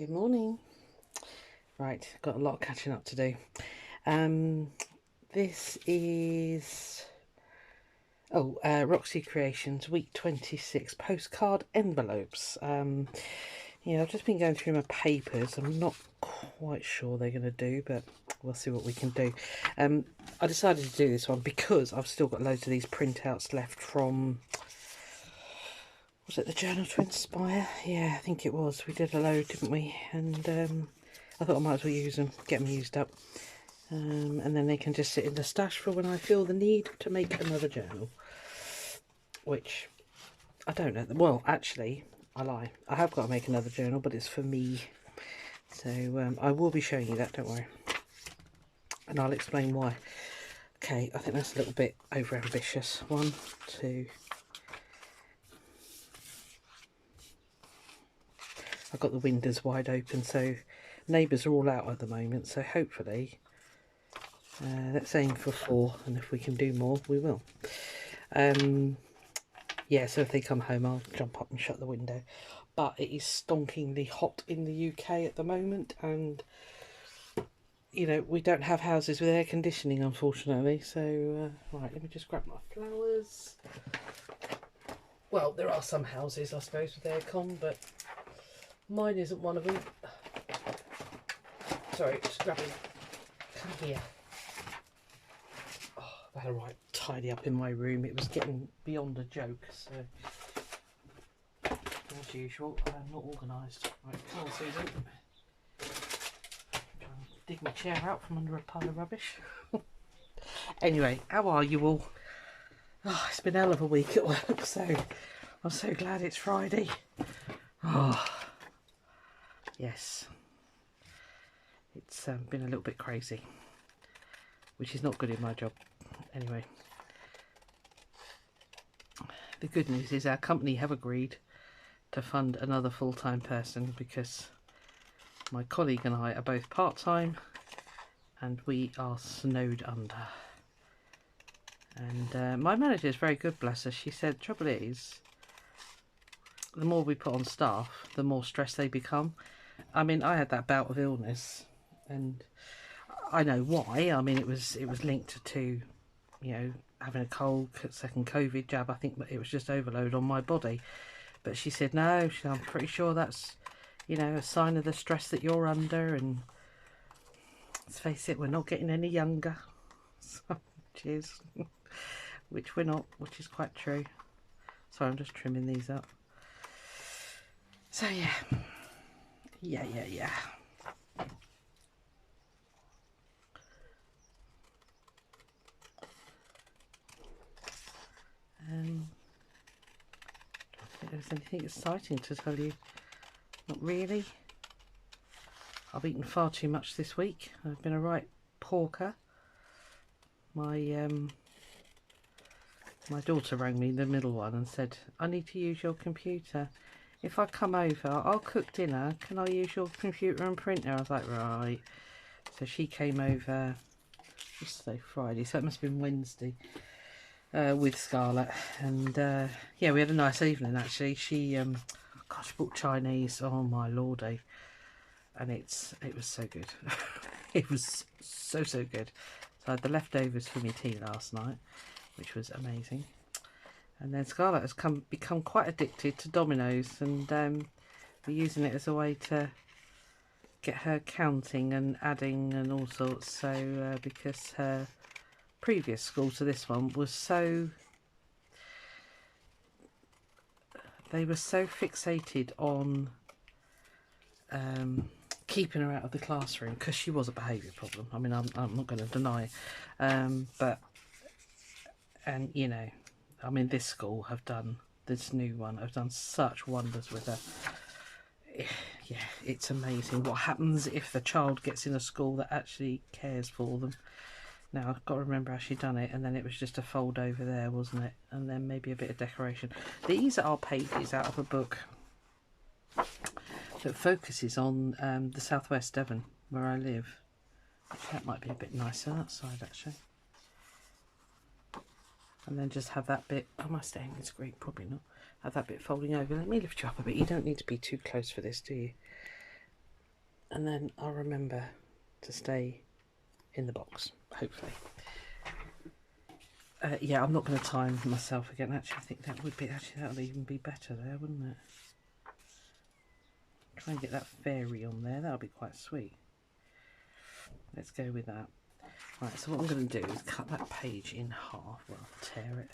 Good morning. Right, got a lot of catching up to do. This is Roxy Creations week 26 postcard envelopes. Yeah, I've just been going through my papers. I'm not quite sure they're going to do, but we'll see what we can do. I decided to do this one because I've still got loads of these printouts left from, was it the Journal to Inspire? Yeah, I think it was. We did a load, didn't we? And I thought I might as well use them, get them used up. And then they can just sit in the stash for when I feel the need to make another journal. Which, I don't know. Well, actually, I lie. I have got to make another journal, but it's for me. So I will be showing you that, don't worry. And I'll explain why. Okay, I think that's a little bit over ambitious. 1, 2. I've got the windows wide open, so neighbours are all out at the moment. So hopefully, let's aim for 4, and if we can do more, we will. Yeah, so if they come home, I'll jump up and shut the window. But it is stonkingly hot in the UK at the moment, and you know, we don't have houses with air conditioning, unfortunately. So right, let me just grab my flowers. Well, there are some houses, I suppose, with aircon, but mine isn't one of them. Sorry, just grabbing. Come here. Oh, I had a right tidy up in my room. It was getting beyond a joke. So, as usual, I'm not organised. Right, come on, Susan. Try and dig my chair out from under a pile of rubbish. Anyway, how are you all? Oh, it's been a hell of a week at work, so I'm so glad it's Friday. Oh, yes. It's been a little bit crazy, which is not good in my job. Anyway, the good news is our company have agreed to fund another full-time person because my colleague and I are both part-time and we are snowed under. And my manager is very good, bless her. She said the trouble is, the more we put on staff, the more stressed they become. I mean, I had that bout of illness, and I know why. I mean, it was linked to, you know, having a cold, second COVID jab. I think it was just overload on my body. But she said, no, I'm pretty sure that's, you know, a sign of the stress that you're under. And let's face it, we're not getting any younger. So, cheers. Which we're not, which is quite true. Sorry, I'm just trimming these up. So, yeah. Yeah. I don't think there's anything exciting to tell you. Not really. I've eaten far too much this week. I've been a right porker. My daughter rang me, the middle one, and said, I need to use your computer. If I come over, I'll cook dinner. Can I use your computer and printer? I was like, right. So she came over, let's say Friday, so it must have been Wednesday, with Scarlett. And yeah, we had a nice evening actually. She bought Chinese. Oh my lordy. And it was so good. It was so good. So I had the leftovers for me tea last night, which was amazing. And then Scarlett has become quite addicted to Dominoes, and we're using it as a way to get her counting and adding and all sorts. So because her previous school to this one was they were so fixated on keeping her out of the classroom, because she was a behaviour problem. I mean, I'm not going to deny, but you know, I mean, this school this new one have done such wonders with her. Yeah, it's amazing what happens if the child gets in a school that actually cares for them. Now, I've got to remember how she done it, and then it was just a fold over there, wasn't it? And then maybe a bit of decoration. These are pages out of a book that focuses on the southwest Devon, where I live. That might be a bit nicer, that side, actually. And then just have that bit, am I staying in screen? Probably not. Have that bit folding over. Let me lift you up a bit. You don't need to be too close for this, do you? and then I'll remember to stay in the box, hopefully. Yeah, I'm not going to time myself again. Actually, I think that would even be better there, wouldn't it? Try and get that fairy on there. That'll be quite sweet. Let's go with that. Right, so what I'm going to do is cut that page in half. Well, tear it.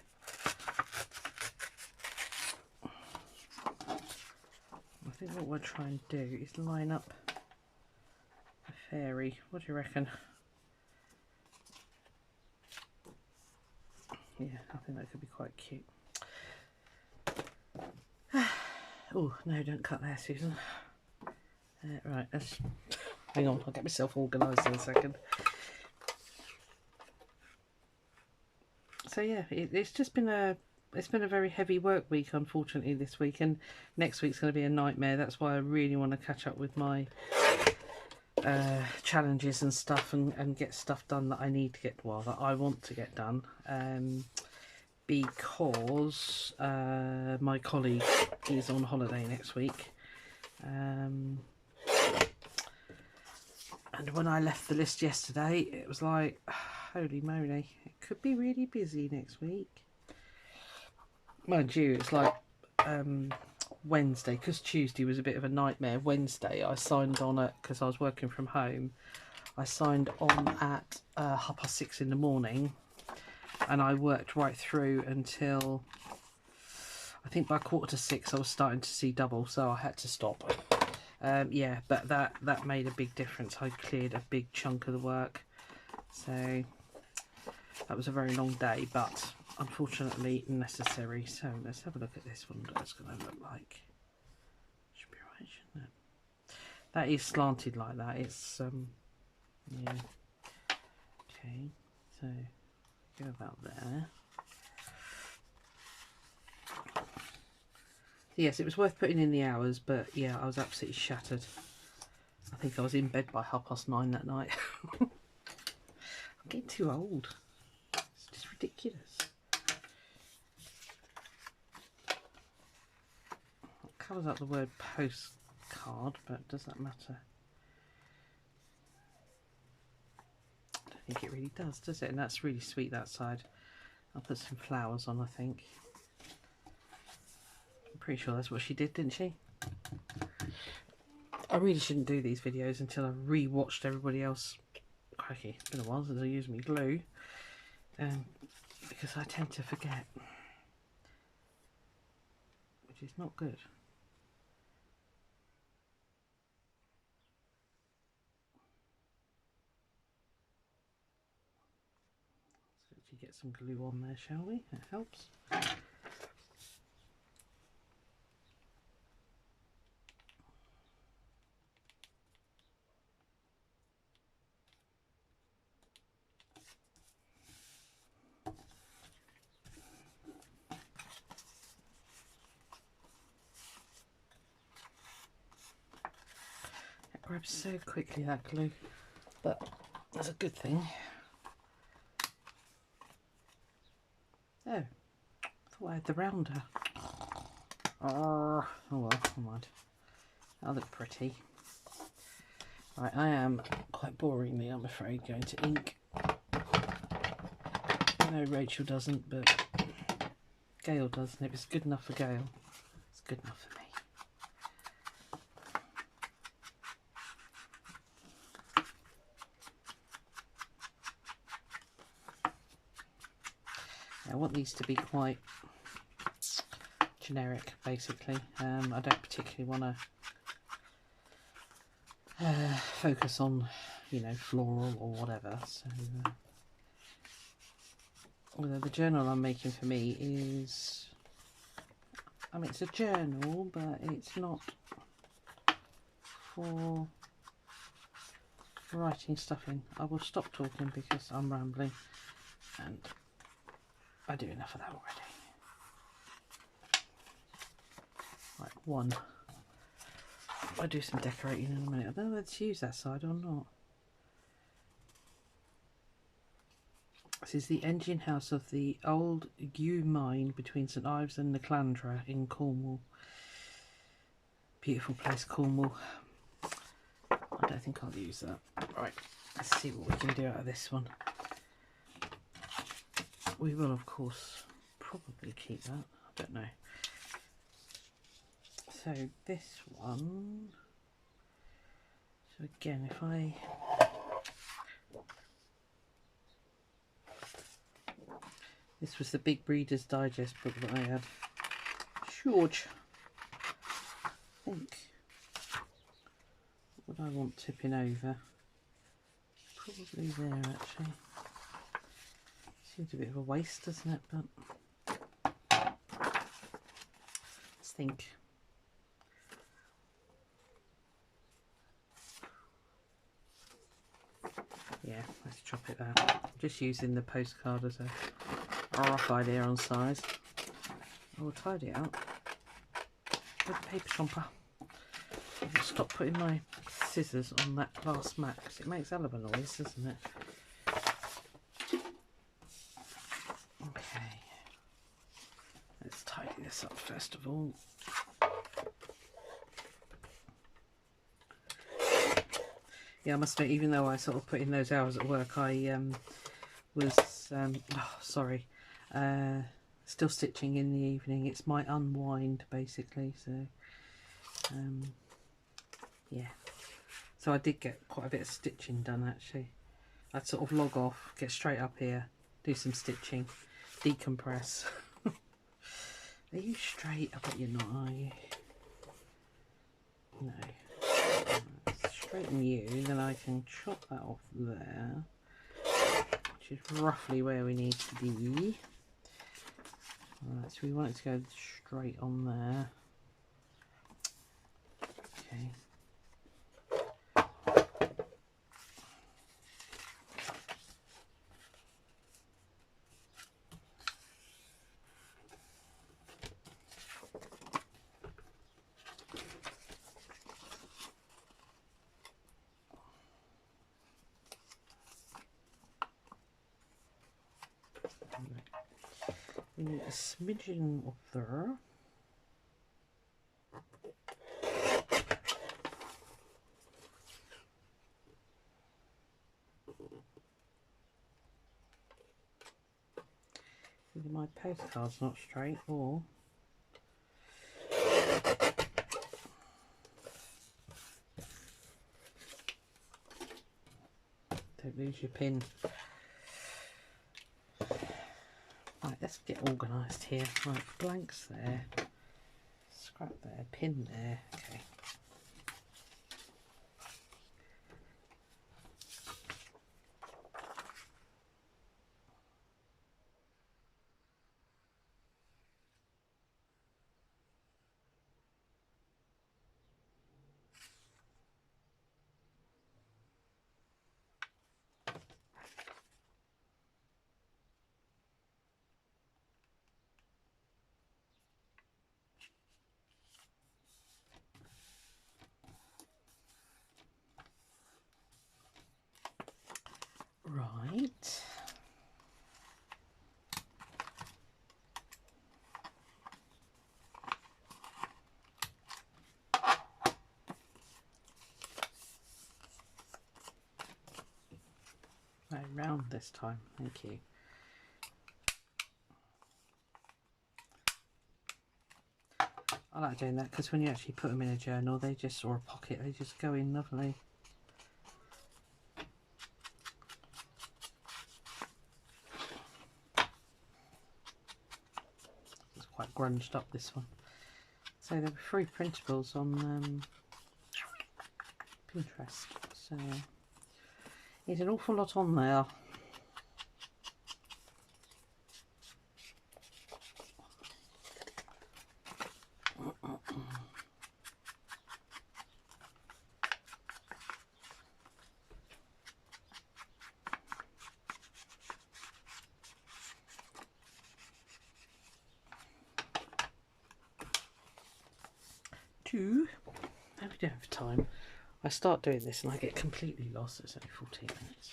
I think what we'll try and do is line up a fairy. What do you reckon? Yeah, I think that could be quite cute. Oh, no, don't cut there, Susan. Right, let's hang on, I'll get myself organised in a second. So yeah, it's just been a very heavy work week, unfortunately, this week, and next week's going to be a nightmare. That's why I really want to catch up with my challenges and stuff, and get stuff done that I need to get, well, that I want to get done, because my colleague is on holiday next week, and when I left the list yesterday, it was like, holy moly, it could be really busy next week. Mind you, it's like Wednesday, because Tuesday was a bit of a nightmare. Wednesday I signed on at, because I was working from home, I signed on at 6:30 in the morning, and I worked right through until I think by 5:45 I was starting to see double, so I had to stop. Yeah, but that made a big difference. I cleared a big chunk of the work, so that was a very long day, but unfortunately necessary. So let's have a look at this one. What it's going to look like. Should be right, shouldn't it? That is slanted like that. It's yeah. Okay, so go about there. Yes, it was worth putting in the hours, but yeah, I was absolutely shattered. I think I was in bed by 9:30 that night. I'm getting too old. It's just ridiculous. It covers up the word postcard, but does that matter? I don't think it really does it? And that's really sweet, that side. I'll put some flowers on, I think. I'm pretty sure that's what she did, didn't she? I really shouldn't do these videos until I've re-watched everybody else. Crikey, it's been a while since I used my glue. Because I tend to forget. Which is not good. Let's actually get some glue on there, shall we? That helps. Grabs so quickly, that glue, but that's a good thing. Oh, I thought I had the rounder. Oh well, never mind. That'll look pretty. Right, I am quite boringly, I'm afraid, going to ink. I know Rachel doesn't, but Gail does, and if it's good enough for Gail, it's good enough for me. I want these to be quite generic, basically. I don't particularly want to focus on, you know, floral or whatever. So, although the journal I'm making for me is, I mean, it's a journal, but it's not for writing stuff in. I will stop talking because I'm rambling, and I do enough of that already. Right, one. I'll do some decorating in a minute. I don't know whether to use that side or not. This is the engine house of the old Gew mine between St Ives and Llanandra in Cornwall. Beautiful place, Cornwall. I don't I think I'll use that. Right, let's see what we can do out of this one. We will, of course, probably keep that. I don't know. So this one, so again, if I this was the big Reader's Digest book that I had. George, I think, what would I want tipping over? Probably there actually. Seems a bit of a waste, doesn't it? But let's think. Yeah, let's chop it there. Just using the postcard as a rough idea on size. I will tidy it up with a paper chomper. I'll stop putting my scissors on that glass mat because it makes a hell of a noise, doesn't it? Okay, let's tidy this up first of all. Yeah, I must admit, even though I sort of put in those hours at work, I was still stitching in the evening. It's my unwind basically, so yeah, so I did get quite a bit of stitching done actually. I'd sort of log off, get straight up here, do some stitching, decompress. Are you straight? I bet you're not, are you? No. Straighten you, then I can chop that off there, which is roughly where we need to be. Alright, so we want it to go straight on there. Okay. We need a smidgen up there. Either my postcard's not straight or don't lose your pin. Right, let's get organised here. Right, blanks there, scrap there, pin there. Okay. Right. Right, round this time, thank you. I like doing that because when you actually put them in a journal, they just, or a pocket, they just go in lovely. It's quite grunged up, this one. So there were 3 printables on Pinterest, so there's an awful lot on there. Now we don't have time. I start doing this and I get completely lost. It's only 14 minutes.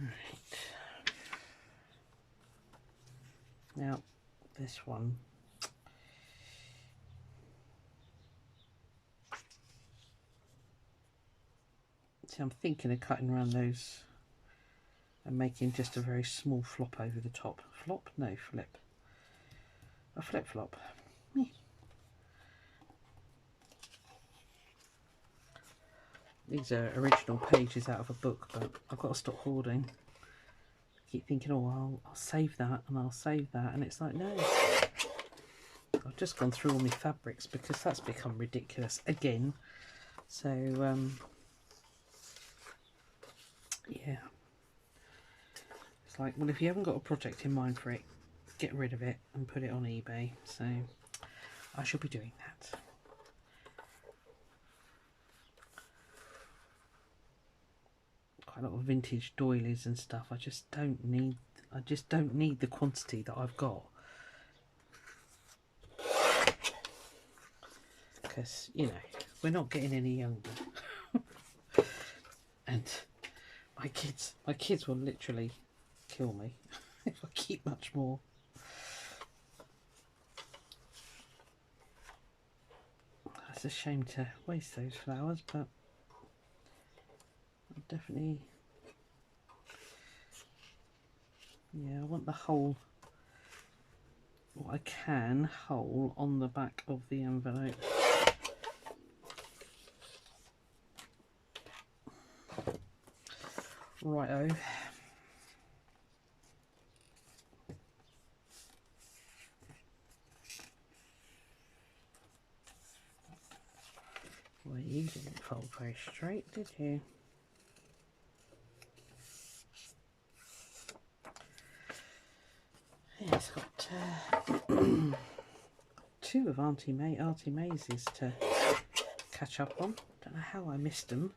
Right. Now this one. See, I'm thinking of cutting around those and making just a very small flop over the top. Flop? No, flip. A flip flop. Yeah. These are original pages out of a book, but I've got to stop hoarding. I keep thinking, oh, I'll save that and I'll save that, and it's like, no. I've just gone through all my fabrics because that's become ridiculous again. So, yeah. It's like, well, if you haven't got a project in mind for it, get rid of it and put it on eBay. So, I shall be doing that. Quite a lot of vintage doilies and stuff. I just don't need the quantity that I've got. Because, you know, we're not getting any younger. And my kids will literally kill me if I keep much more. It's a shame to waste those flowers, but I'll definitely, yeah, I want the whole, what I can, whole on the back of the envelope. Righto. Well, you didn't fold very straight, did you? Yeah, it's got two of Auntie Maisie's to catch up on. Don't know how I missed them.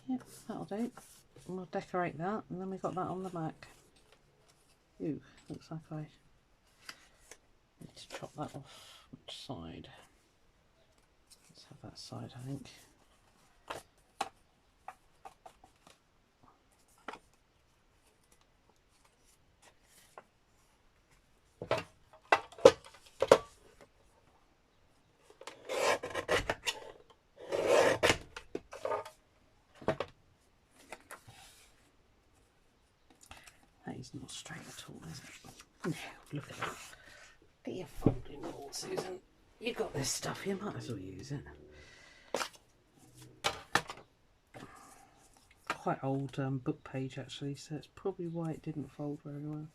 Yep, that'll do. And we'll decorate that, and then we got that on the back. Ooh, looks like I need to chop that off. Which side? Let's have that side, I think. That is not straight at all, is it? No, look at that. Get your folding board, Susan. You got this stuff, you might as well use it. Quite old book page actually, so that's probably why it didn't fold very well.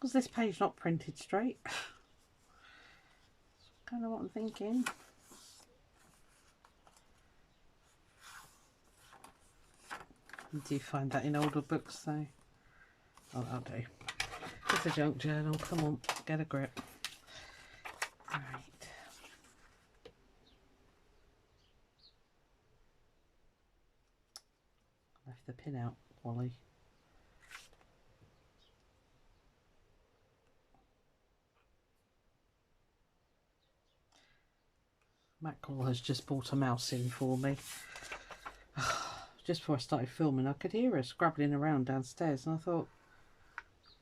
Was this page not printed straight? That's kind of what I'm thinking. You do find that in older books, so oh, that'll do. It's a junk journal. Come on, get a grip. Right. Left the pin out, Wally. Mackerel has just bought a mouse in for me. Just before I started filming, I could hear her scrabbling around downstairs, and I thought,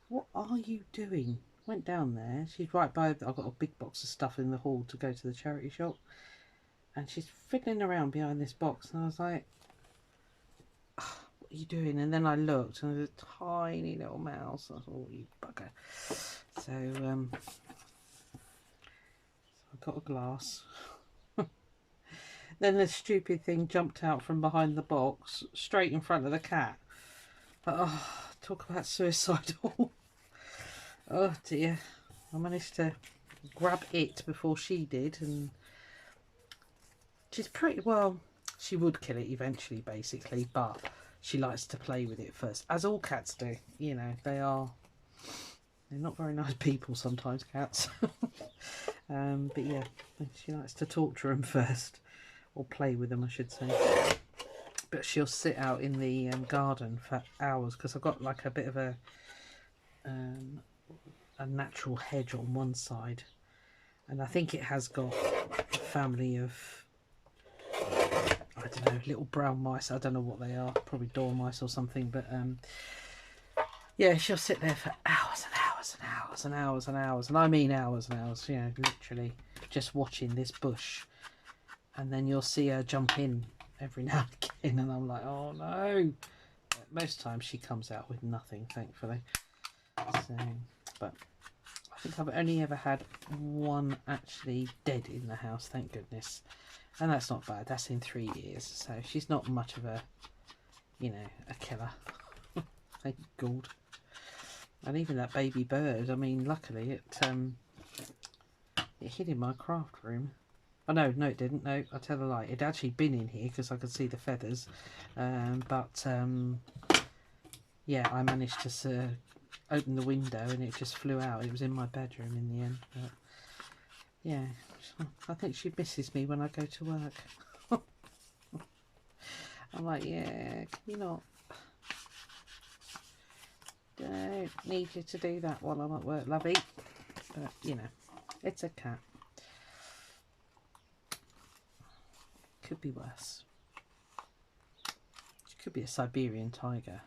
what are you doing? Went down there. She's right by, I've got a big box of stuff in the hall to go to the charity shop, and she's fiddling around behind this box, and I was like, oh, what are you doing? And then I looked, and there was a tiny little mouse. I thought, oh, you bugger. So I got a glass. Then the stupid thing jumped out from behind the box, straight in front of the cat. But, oh, talk about suicidal. Oh dear. I managed to grab it before she did, and she's pretty, well, she would kill it eventually, basically, but she likes to play with it first, as all cats do. You know, they're not very nice people sometimes, cats. But yeah, she likes to torture them first. Or play with them, I should say. but she'll sit out in the garden for hours because I've got like a bit of a natural hedge on one side, and I think it has got a family of, I don't know, little brown mice. I don't know what they are, probably dormice or something, but yeah, she'll sit there for hours and hours and hours and hours and hours, and I mean hours and hours, you know, literally just watching this bush. And then you'll see her jump in every now and again, and I'm like, oh no. But most times she comes out with nothing, thankfully. So, but I think I've only ever had one actually dead in the house, thank goodness. And that's not bad, that's in 3 years. So she's not much of a, you know, a killer. Thank God. And even that baby bird, I mean, luckily it hid in my craft room. Oh no, it didn't. No, I tell a lie. It'd actually been in here because I could see the feathers. Yeah, I managed to open the window and it just flew out. It was in my bedroom in the end. But yeah, I think she misses me when I go to work. I'm like, yeah, can you not? Don't need you to do that while I'm at work, lovey. But, you know, it's a cat. Could be worse. It could be a Siberian tiger.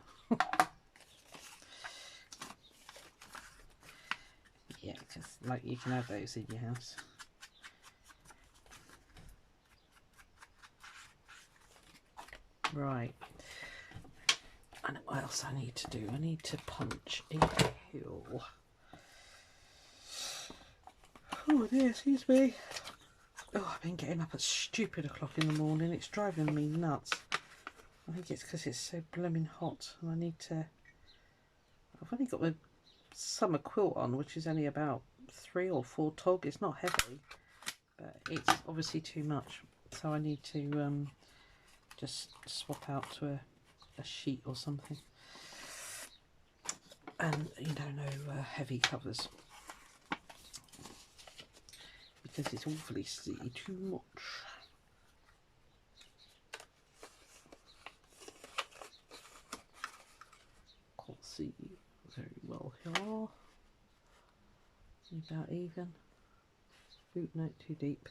Yeah, because like you can have those in your house. Right. I know what else I need to do. I need to punch a hill. Oh dear, excuse me. Oh, I've been getting up at stupid o'clock in the morning. It's driving me nuts. I think it's because it's so blooming hot, and I need to. I've only got my summer quilt on, which is only about 3 or 4 tog. It's not heavy, but it's obviously too much. So I need to just swap out to a sheet or something. And you know, no heavy covers. Because it's awfully too much. Can't see very well here. About even. Ooh, no, too deep.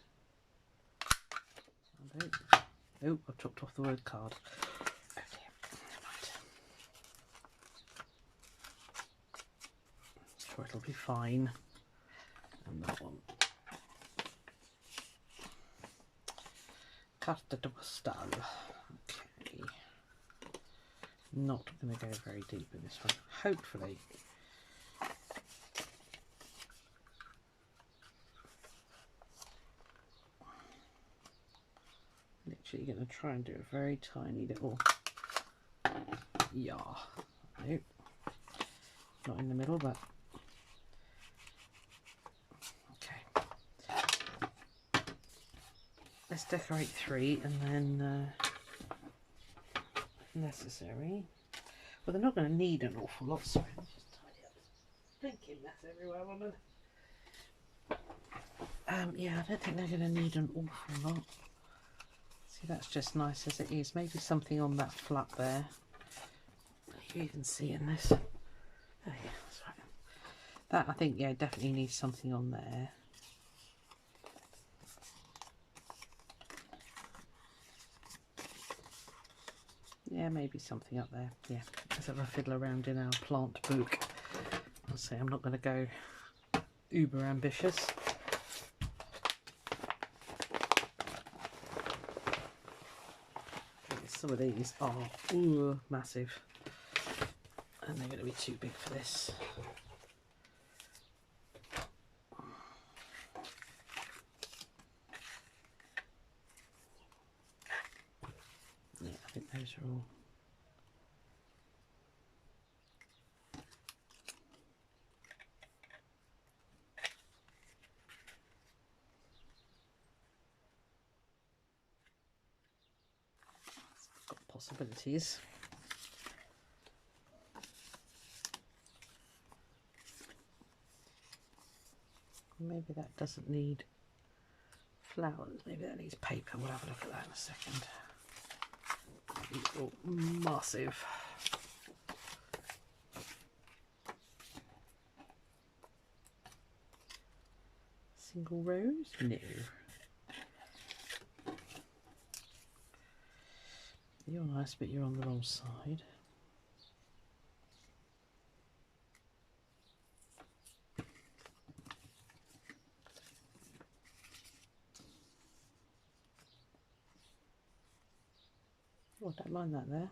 Oh, I've chopped off the word card. Oh dear. Right. Sure, it'll be fine. And that one. Carta postal. Okay. Not going to go very deep in this one. Hopefully. Literally going to try and do a very tiny little. Yeah. Nope. Not in the middle, but. Let's decorate 3 and then necessary. Well, they're not going to need an awful lot, so let's just tidy up this blinking mess everywhere, woman. Yeah, I don't think they're going to need an awful lot. See, that's just nice as it is. Maybe something on that flap there. You can see in this. Oh yeah, that's right. That I think, yeah, definitely needs something on there. Yeah, maybe something up there. Yeah, let's have a fiddle around in our plant book. I'll say I'm not going to go uber ambitious. Some of these are massive, and they're going to be too big for this. Yeah, I think those are all. Got possibilities. Maybe that doesn't need flowers. Maybe that needs paper. We'll have a look at that in a second. all massive. Single rows? No. You're nice, but you're on the wrong side. Oh, I don't mind that there.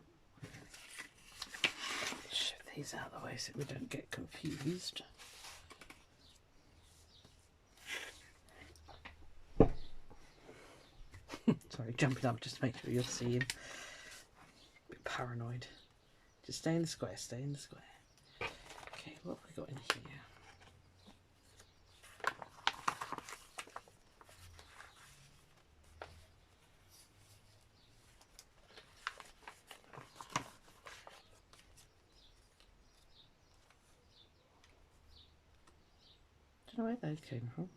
Shift these out of the way so we don't get confused. Sorry, jumping up just to make sure you're seeing. A bit paranoid. Just stay in the square, stay in the square. Okay, what have we got in here? I don't know where those came from.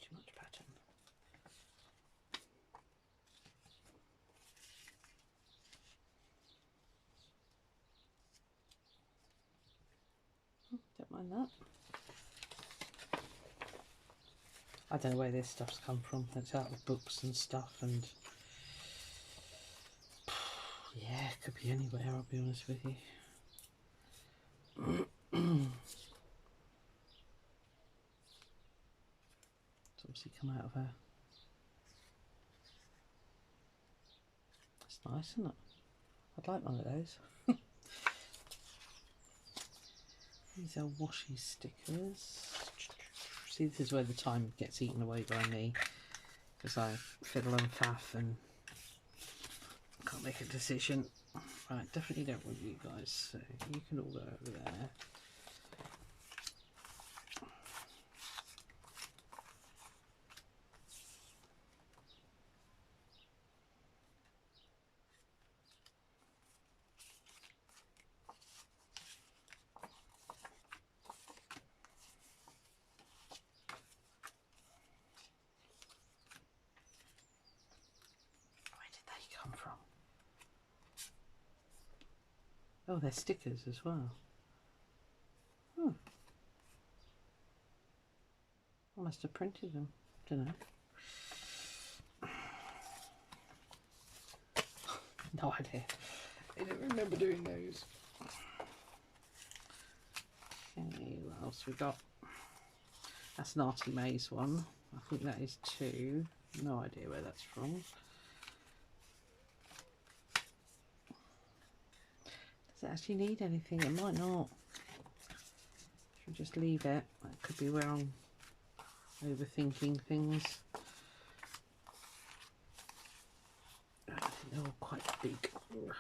Too much pattern. Don't mind that. I don't know where this stuff's come from. It's out of books and stuff, and yeah, it could be anywhere, I'll be honest with you. It's obviously come out of her. That's nice, isn't it? I'd like one of those. These are washi stickers. See, this is where the time gets eaten away by me, because I fiddle and faff and can't make a decision. Right, definitely don't want you guys, so you can all go over there. Come from? Oh, they're stickers as well. Oh, I must have printed them. Don't know. No idea. I don't remember doing those. Okay, what else we got? That's an Artie Maze one. I think that is 2. No idea where that's from. Does it actually need anything? It might not. Should just leave it. That could be where I'm overthinking things. I think they're all quite big. Okay.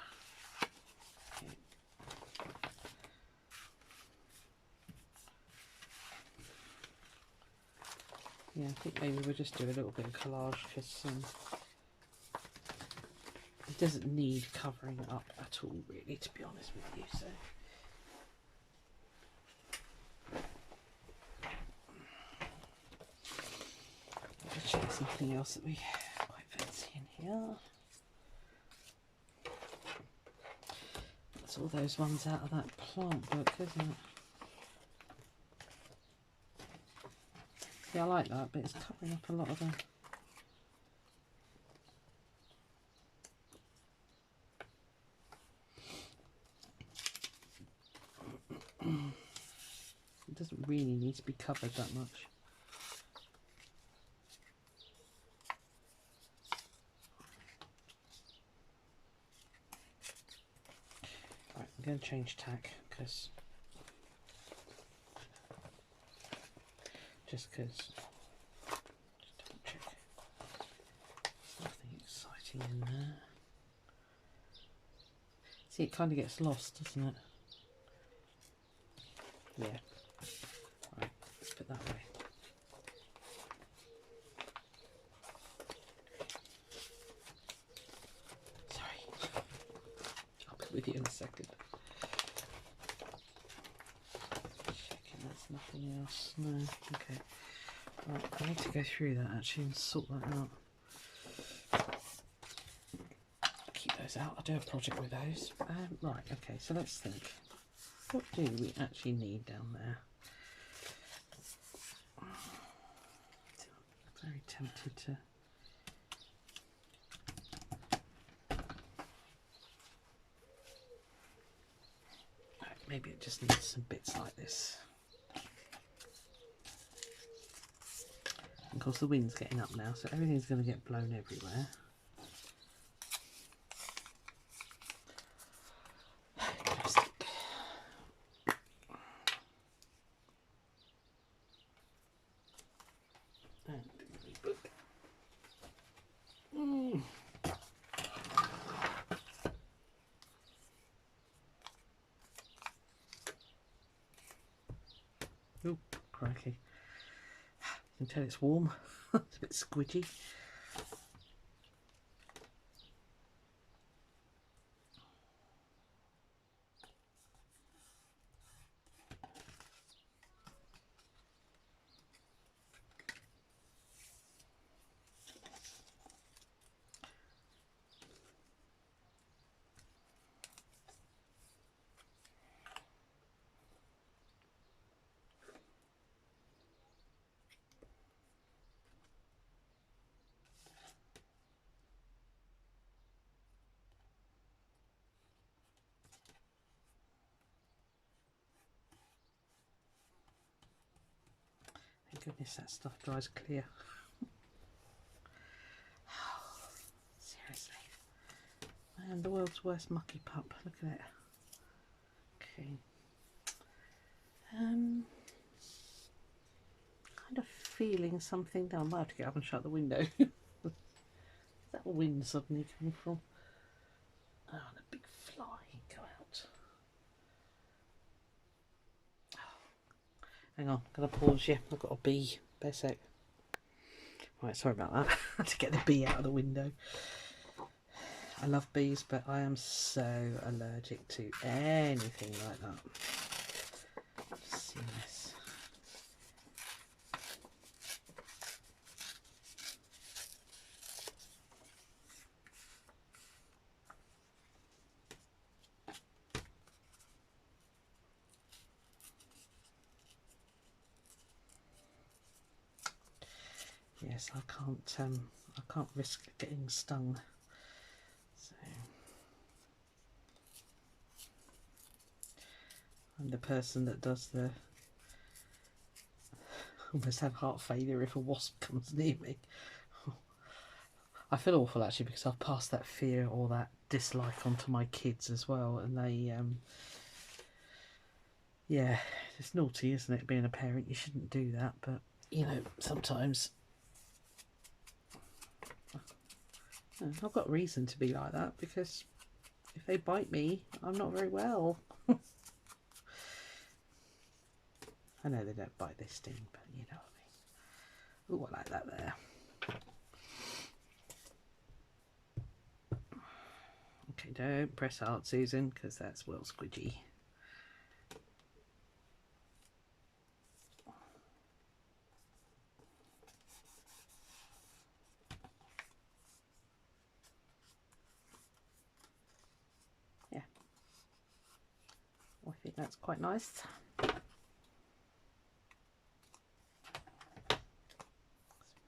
Yeah, I think maybe we'll just do a little bit of collage because it doesn't need covering up at all, really, to be honest with you. So let's show something else that we quite fancy in here. That's all those ones out of that plant book, isn't it? Yeah, I like that, but it's covering up a lot of the... It doesn't really need to be covered that much. Right, I'm going to change tack because... Just because, just double check, there's nothing exciting in there. See, it kind of gets lost, doesn't it? Yeah. Right, let's put that away. Sorry. I'll be with you in a second. Check Nothing else. No. Okay. Right, I need to go through that actually and sort that out. Keep those out. I do a project with those. Right. Okay. So let's think. What do we actually need down there? I'm very tempted to. Maybe it just needs some bits like this. Of course, the wind's getting up now, so everything's going to get blown everywhere. Oh, crikey. You can tell it's warm. It's a bit squidgy. Thank goodness that stuff dries clear. Seriously. I am the world's worst mucky pup. Look at it. Okay. Kind of feeling something down. I might have to get up and shut the window. Where's that wind suddenly coming from? Oh, and a big fly. Go out. Oh. Hang on, I'm going to pause you. I've got a bee. Bear sec. Right, sorry about that. I had to get the bee out of the window. I love bees, but I am so allergic to anything like that. Just see this. Yes, I can't risk getting stung. So I'm the person that does the almost have heart failure if a wasp comes near me. I feel awful actually because I've passed that fear or that dislike onto my kids as well, and they yeah, it's naughty, isn't it, being a parent? You shouldn't do that, but you know, sometimes I've got reason to be like that, because if they bite me, I'm not very well. I know they don't bite, they sting, but you know what I mean. Ooh, I like that there. Okay, don't press hard, Susan, because that's well squidgy. Yeah, I think that's quite nice.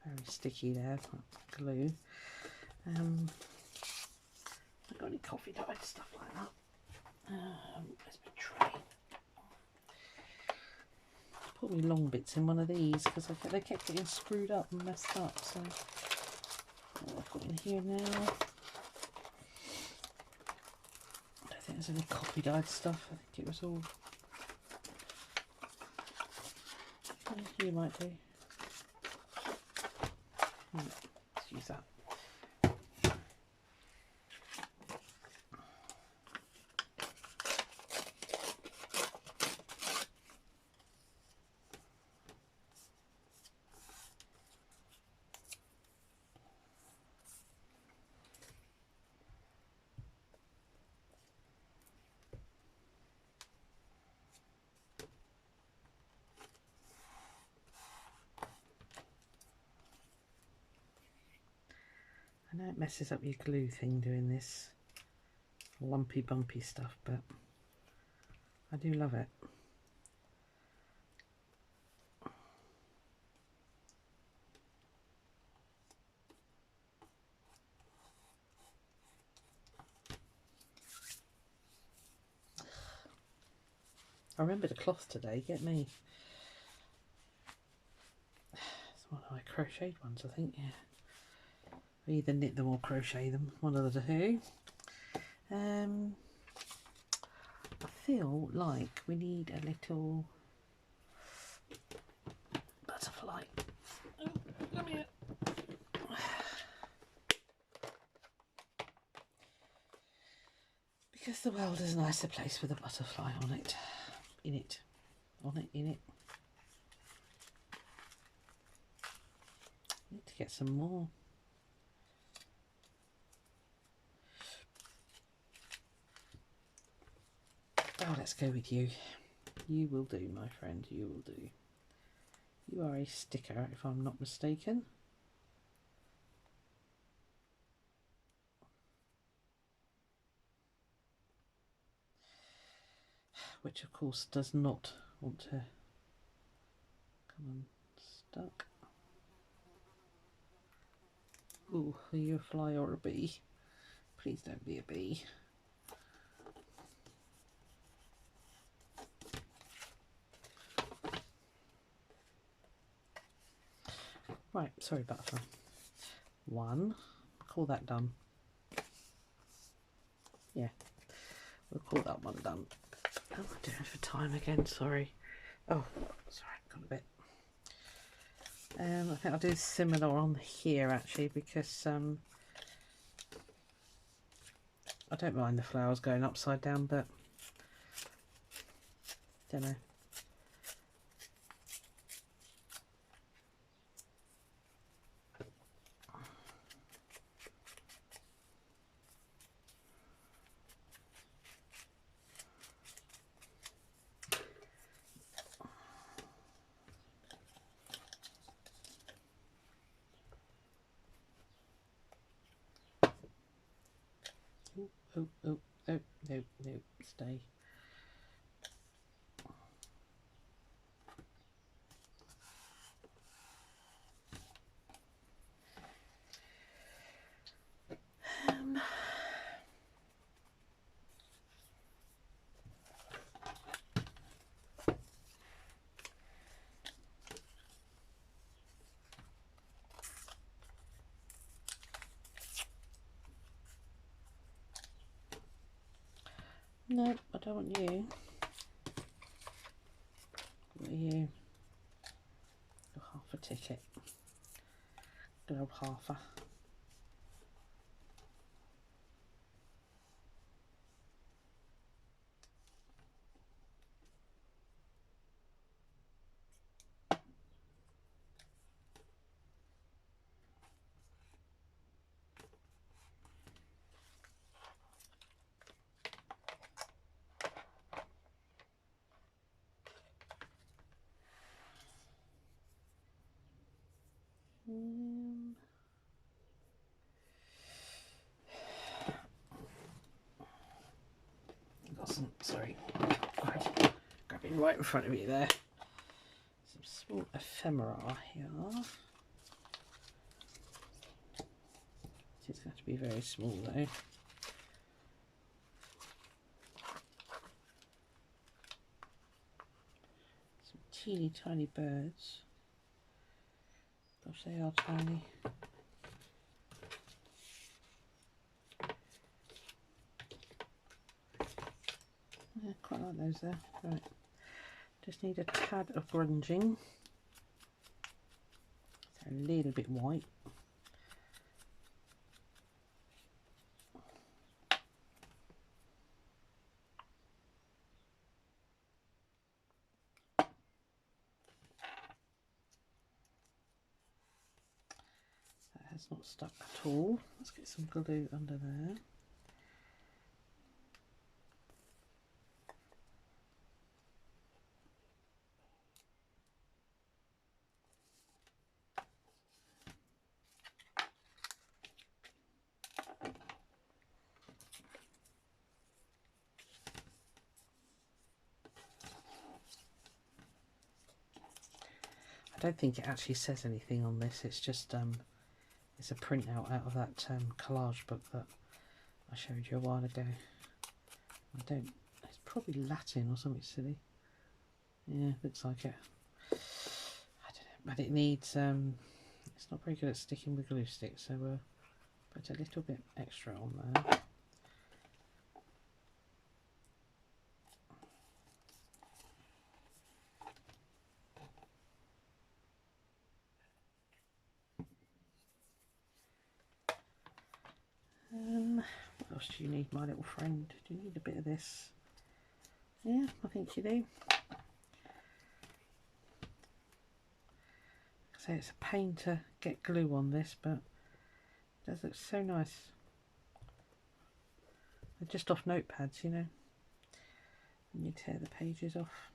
Very sticky there, glue. I've got any coffee dyed stuff like that. Where's my tray? Put me long bits in one of these because they kept getting screwed up and messed up. So what I've got in here now. I don't think there's any coffee dyed stuff. I think it was all. You might do. Let's use that. I know it messes up your glue thing doing this lumpy bumpy stuff, but I do love it. I remembered a cloth today, get me. It's one of my crocheted ones, I think, yeah. I either knit them or crochet them, one of the two. I feel like we need a little butterfly. Oh, come here. Because the world is a nicer place with a butterfly on it. In it. On it, in it. Need to get some more. Oh, let's go with you. You will do, my friend, you will do. You are a sticker, if I'm not mistaken. Which, of course, does not want to come unstuck. Ooh, are you a fly or a bee? Please don't be a bee. Right, sorry, butterfly. One. Call that done. Yeah, we'll call that one done. How am I doing for time again? Sorry. Oh, sorry, got a bit. I think I'll do similar on here actually, because I don't mind the flowers going upside down, but don't know. Oh, oh, oh, no, no, stay. No, I don't want you. What are you? You're half a ticket. Good old halfer. Got some, sorry, grabbing right in front of me there. Some small ephemera here. It's going to be very small though. Some teeny tiny birds. Gosh, they are tiny. Yeah, quite like those there. Right, just need a tad of grunging. So a little bit white. That has not stuck at all. Let's get some glue under there. don't think it actually says anything on this. It's just it's a printout out of that collage book that I showed you a while ago. It's probably Latin or something silly. Yeah, looks like it. I don't know, but it needs it's not very good at sticking with glue sticks, so we'll put a little bit extra on there. What else do you need, my little friend? Do you need a bit of this? Yeah, I think you do. So it's a pain to get glue on this, but it does look so nice. They're just off notepads, you know, and you tear the pages off.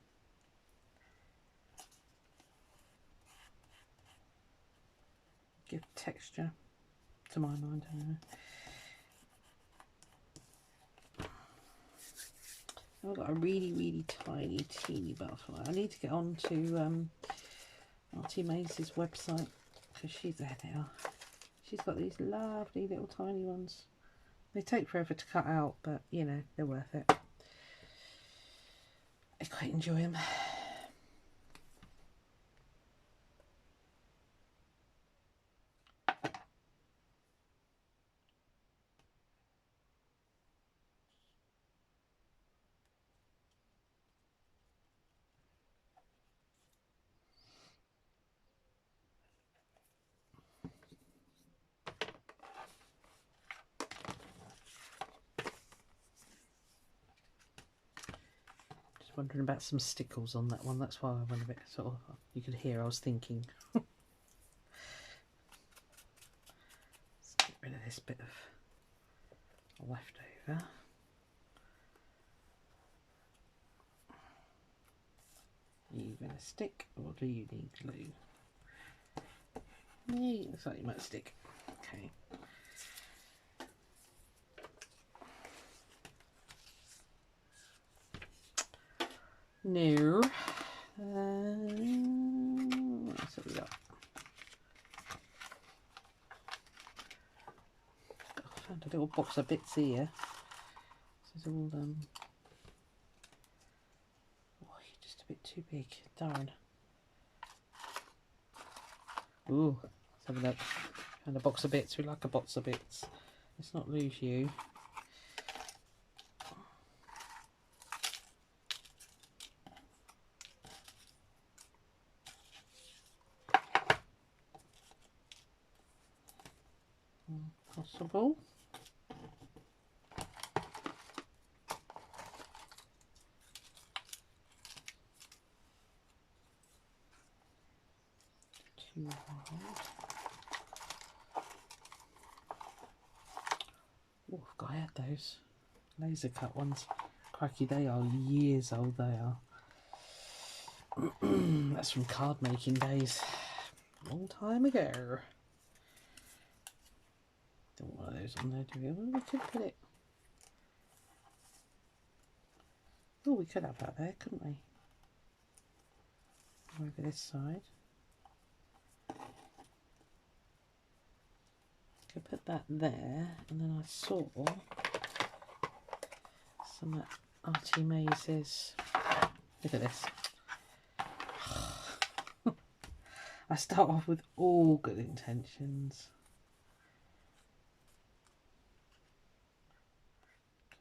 Give texture, to my mind, anyway. I've got a really tiny, teeny butterfly. I need to get on to Auntie Maisie's website, because there they are. She's got these lovely little tiny ones. They take forever to cut out, but you know, they're worth it. I quite enjoy them. Wondering about some stickles on that one. That's why I went a bit sort of, you could hear I was thinking. Let's get rid of this bit of leftover. Are you going to stick, or do you need glue? Yeah, looks like you might stick. Okay. No. What have we got? I found a little box of bits here. This is all oh, you're just a bit too big. Darn. Ooh, let's have a look. Found a box of bits. We like a box of bits. Let's not lose you. Possible. Too hard. Oh, I had those laser cut ones. Crikey, they are years old. They are. That's from card making days. A long time ago. Don't want one of those on there, do we? Well, we could put it. Oh, we could have that there, couldn't we? Over this side. Could put that there, and then I saw some at Auntie Maisie's. Look at this. I start off with all good intentions.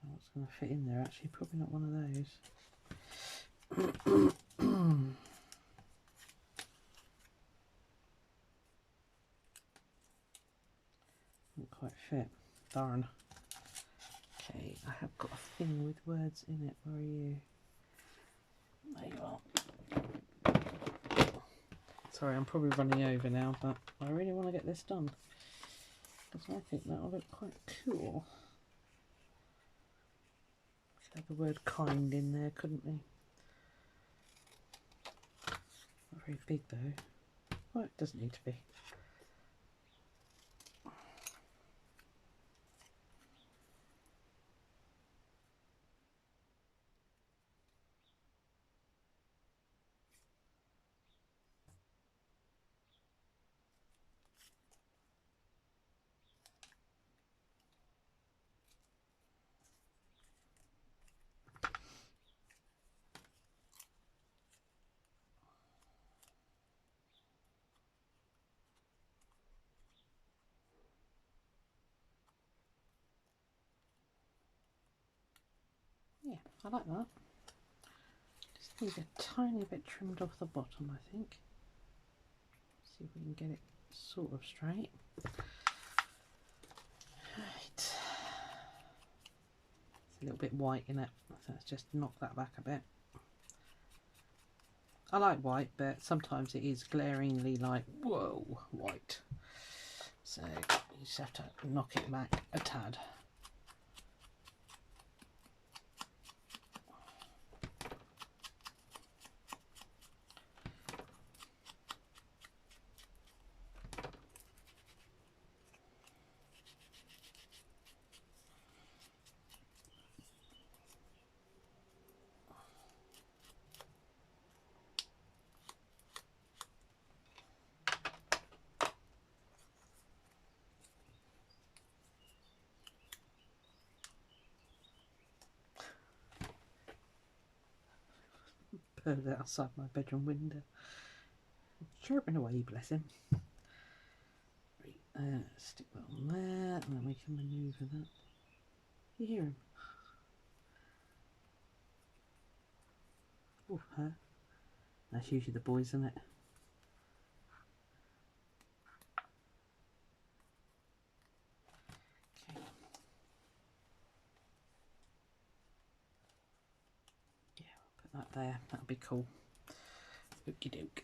What's going to fit in there? Actually, probably not one of those. Not quite fit. Darn. Okay, I have got a thing with words in it. Where are you? There you are. Sorry, I'm probably running over now, but I really want to get this done because I think that'll look quite cool. Could have the word kind in there, couldn't we? Not very big though. Well, it doesn't need to be. Yeah, I like that. Just need a tiny bit trimmed off the bottom, I think. See if we can get it sort of straight. Right. It's a little bit white in it, so let's just knock that back a bit. I like white, but sometimes it is glaringly like, whoa, white. So you just have to knock it back a tad. Bird outside my bedroom window. Chirping away, bless him. Stick that on there, and then we can manoeuvre that. You hear him? Oh, her. That's usually the boys, isn't it? Okay. Yeah, I'll put that there. That'll be cool. Okie doke.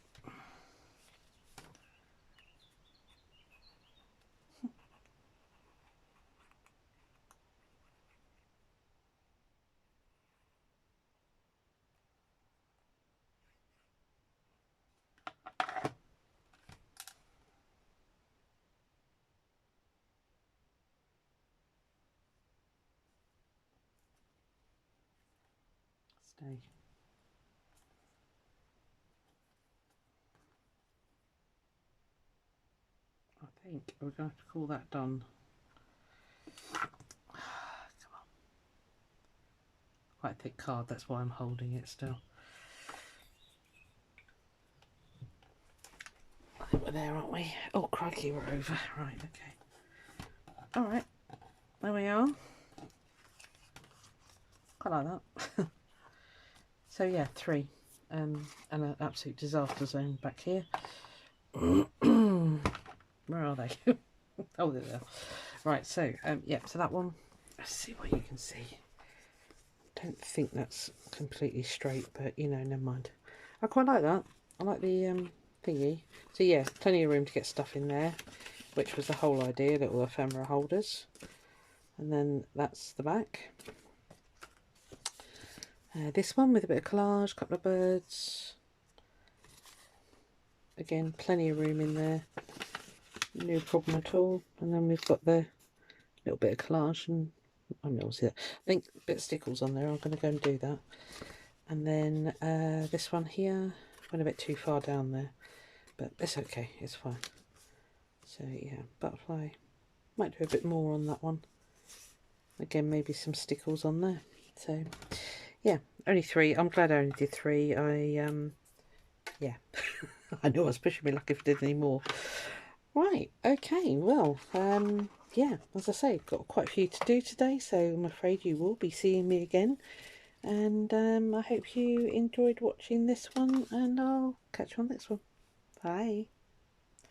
Stay. I think we're going to have to call that done. Come on. Quite a thick card, that's why I'm holding it still. I think we're there, aren't we? Oh, crikey, we're over. Right, okay. Alright, there we are. Quite like that. So yeah, 3. And an absolute disaster zone back here. Where are they? Oh, there they are. Right, so yeah, so that one, let's see what you can see. Don't think that's completely straight, but you know, never mind. I quite like that. I like the thingy. So yeah, plenty of room to get stuff in there, which was the whole idea, little ephemera holders. And then that's the back. This one with a bit of collage, couple of birds. Again, plenty of room in there. No problem at all. And then we've got the little bit of collage and I think a bit of stickles on there. I'm going to go and do that. And then this one here went a bit too far down there, but it's okay, it's fine. So yeah, butterfly. Might do a bit more on that one. Again, maybe some stickles on there. So yeah, only 3. I'm glad I only did 3. Yeah, I know I was pushing my luck if I did any more. Right, okay, well, yeah, as I say, got quite a few to do today, so I'm afraid you will be seeing me again. And I hope you enjoyed watching this one, and I'll catch you on the next one. Bye.